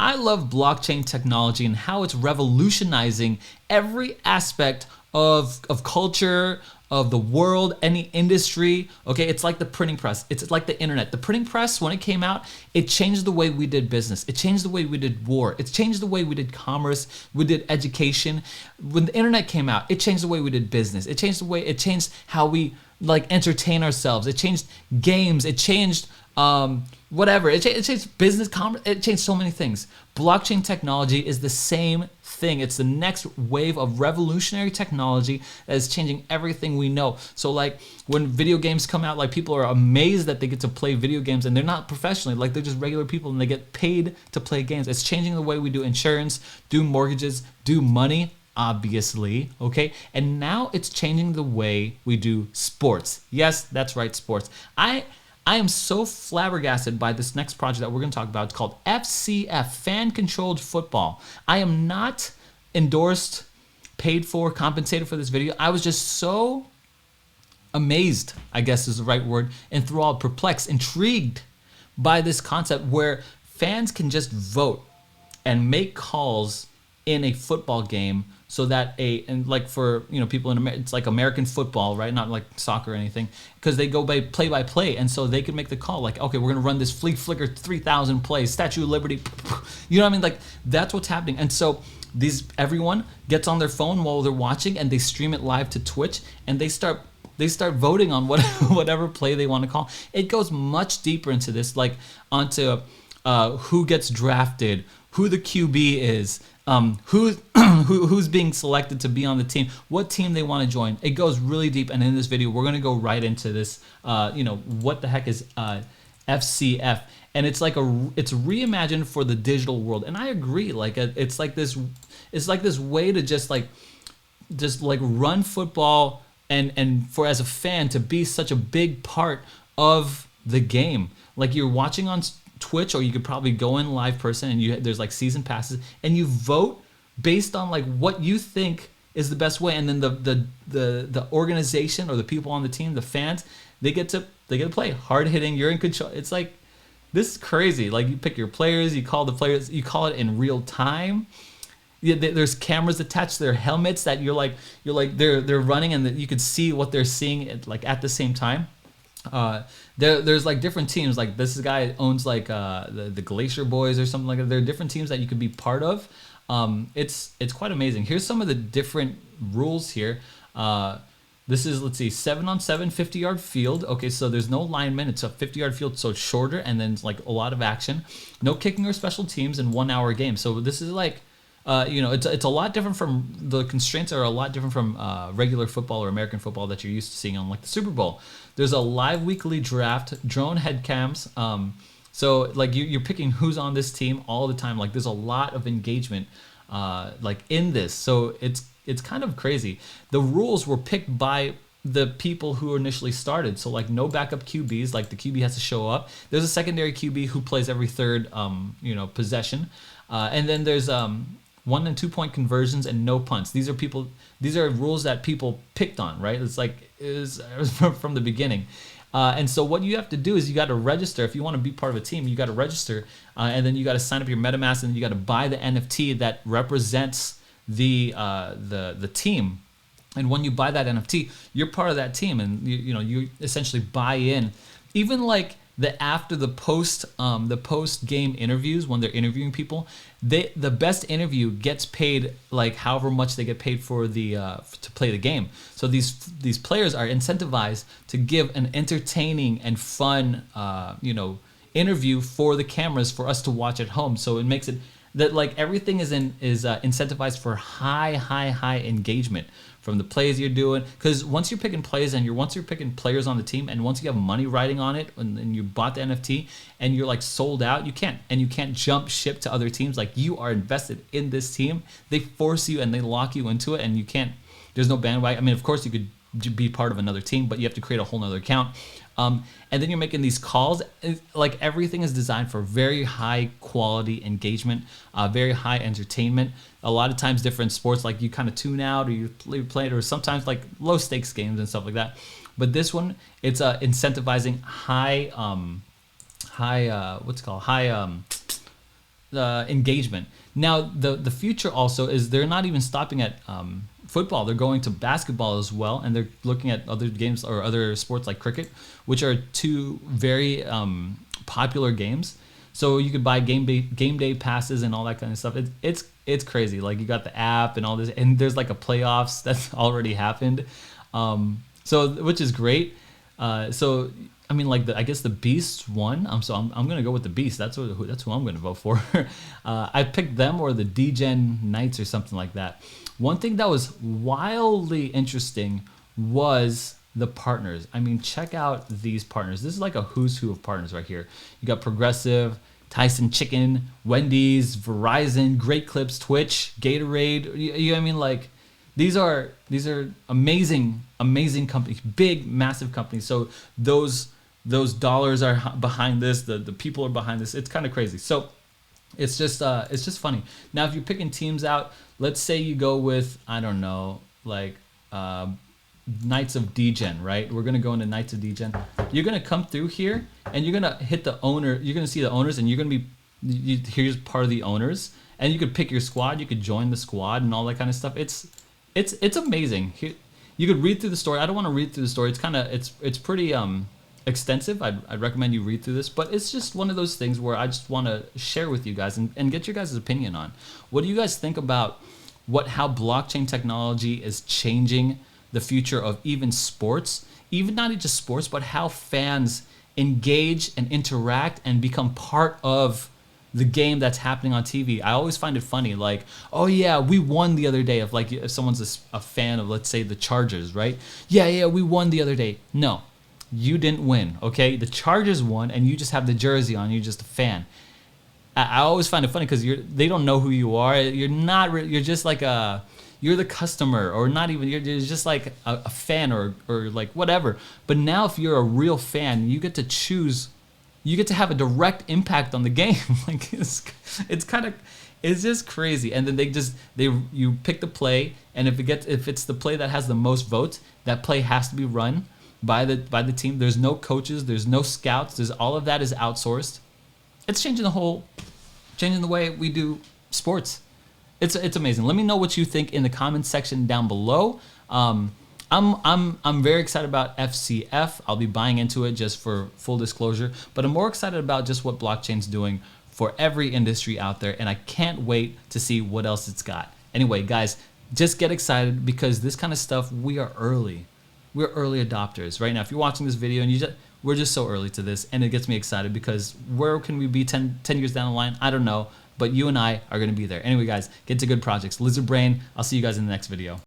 I love blockchain technology and how it's revolutionizing every aspect of culture, of the world, any industry. Okay, it's like the printing press. It's like the internet. The printing press, when it came out, it changed the way we did business. It changed the way we did war. It changed the way we did commerce. We did education. When the internet came out, it changed the way we did business. It changed how we like entertain ourselves. It changed games. It changed whatever. It changed business, commerce. It changed so many things. Blockchain technology is the same thing. It's the next wave of revolutionary technology that is changing everything we know. So like when video games come out, like people are amazed that they get to play video games, and they're not professionally, like they're just regular people and they get paid to play games. It's changing the way we do insurance, do mortgages, do money, obviously, okay? And now it's changing the way we do sports. Yes, that's right, sports. I am so flabbergasted by this next project that we're going to talk about. It's called FCF, fan-controlled football. I am not endorsed, paid for, compensated for this video. I was just so amazed, I guess is the right word, enthralled, perplexed, intrigued by this concept where fans can just vote and make calls in a football game, so that and like for people in America, it's like American football, right? Not like soccer or anything, because they go by play, and so they can make the call like, okay, we're gonna run this flea flicker 3,000 plays, Statue of Liberty, you know what I mean? Like that's what's happening, and so everyone gets on their phone while they're watching, and they stream it live to Twitch, and they start voting on whatever play they want to call. It goes much deeper into this, like onto who gets drafted, who the QB is, who's being selected to be on the team, what team they want to join. It goes really deep, and in this video we're going to go right into this. What the heck is FCF? And it's reimagined for the digital world. And I agree, like it's like this way to just run football, and for as a fan to be such a big part of the game. Like you're watching on Twitch, or you could probably go in live person, and there's like season passes, and you vote based on like what you think is the best way, and then the organization or the people on the team, the fans, they get to play hard hitting. You're in control. It's like, this is crazy. Like you pick your players, you call the players, you call it in real time. There's cameras attached to their helmets that you're like they're running, and you could see what they're seeing at the same time. There's like different teams. Like this guy owns like the Glacier Boys or something like that. There are different teams that you could be part of. It's quite amazing. Here's some of the different rules here. This is, let's see, 7-on-7 50-yard field. Okay, so there's no linemen. It's a 50-yard field, so it's shorter, and then it's like a lot of action. No kicking or special teams in 1 hour game. So this is like it's a lot different from, the constraints are a lot different from regular football or American football that you're used to seeing on like the Super Bowl. There's a live weekly draft, drone head cams. So like you're picking who's on this team all the time. Like there's a lot of engagement like in this. So it's kind of crazy. The rules were picked by the people who initially started. So like no backup QBs, like the QB has to show up. There's a secondary QB who plays every third possession. And then there's 1 and 2 point conversions and no punts. These are rules that people picked on, right? It's like it was from the beginning. And so what you have to do is you got to register. If you want to be part of a team, you got to register, and then you got to sign up your MetaMask, and then you got to buy the NFT that represents the team. And when you buy that NFT, you're part of that team, and you essentially buy in. Even like after the post game interviews, when they're interviewing people, the best interview gets paid like however much they get paid for to play the game. So these players are incentivized to give an entertaining and fun interview for the cameras for us to watch at home. So it makes it that like everything is incentivized for high engagement from the plays you're doing. Because once you're picking plays, and once you're picking players on the team, and once you have money riding on it, and you bought the NFT and you're like sold out, you can't jump ship to other teams. Like you are invested in this team. They force you and they lock you into it, and you can't. There's no bandwagon. I mean, of course you could be part of another team, but you have to create a whole nother account. And then you're making these calls. Like everything is designed for very high quality engagement, very high entertainment. A lot of times different sports, like you kind of tune out, or you play it, or sometimes like low stakes games and stuff like that. But this one, it's incentivizing high engagement. Now, the future also is they're not even stopping at football. They're going to basketball as well, and they're looking at other games or other sports like cricket, which are two very popular games. So you could buy game day passes and all that kind of stuff. It's crazy. Like you got the app and all this, and there's like a playoffs that's already happened. So which is great. So I mean, like I guess the Beasts won. So I'm gonna go with the Beast. That's who I'm gonna vote for. I picked them or the D-Gen Knights or something like that. One thing that was wildly interesting was the partners. I mean, check out these partners. This is like a who's who of partners right here. You got Progressive, Tyson Chicken, Wendy's, Verizon, Great Clips, Twitch, Gatorade. You know what I mean? Like these are amazing companies, big, massive companies. So those dollars are behind this. The people are behind this. It's kind of crazy. So it's just funny. Now, if you're picking teams out, let's say you go with, I don't know, like Knights of D-Gen, right? We're gonna go into Knights of D-Gen. You're gonna come through here and you're gonna hit the owner. You're gonna see the owners, and you're gonna be here's part of the owners, and you could pick your squad. You could join the squad and all that kind of stuff. It's amazing. You could read through the story. I don't want to read through the story. It's pretty extensive. I'd recommend you read through this, but it's just one of those things where I just want to share with you guys and get your guys' opinion on. What do you guys think about how blockchain technology is changing the future of even sports, even not just sports, but how fans engage and interact and become part of the game that's happening on TV. I always find it funny, like, oh yeah, we won the other day. If someone's a fan of, let's say, the Chargers, right? Yeah, we won the other day. No, you didn't win, okay? The Chargers won, and you just have the jersey on. You're just a fan. I always find it funny because they don't know who you are. You're just like you're the customer, or not even, you're just like a fan or like whatever. But now if you're a real fan, you get to choose, you get to have a direct impact on the game. Like it's just crazy. And then you pick the play, and if it's the play that has the most votes, that play has to be run by the team. There's no coaches, there's no scouts, all of that is outsourced. It's changing the way we do sports. It's amazing. Let me know what you think in the comments section down below. I'm very excited about FCF. I'll be buying into it, just for full disclosure, but I'm more excited about just what blockchain's doing for every industry out there, and I can't wait to see what else it's got. Anyway, guys, just get excited, because this kind of stuff, we're early adopters right now. If you're watching this video and we're just so early to this, and it gets me excited, because where can we be 10 years down the line? I don't know, but you and I are going to be there. Anyway, guys, get to good projects. Lizard Brain, I'll see you guys in the next video.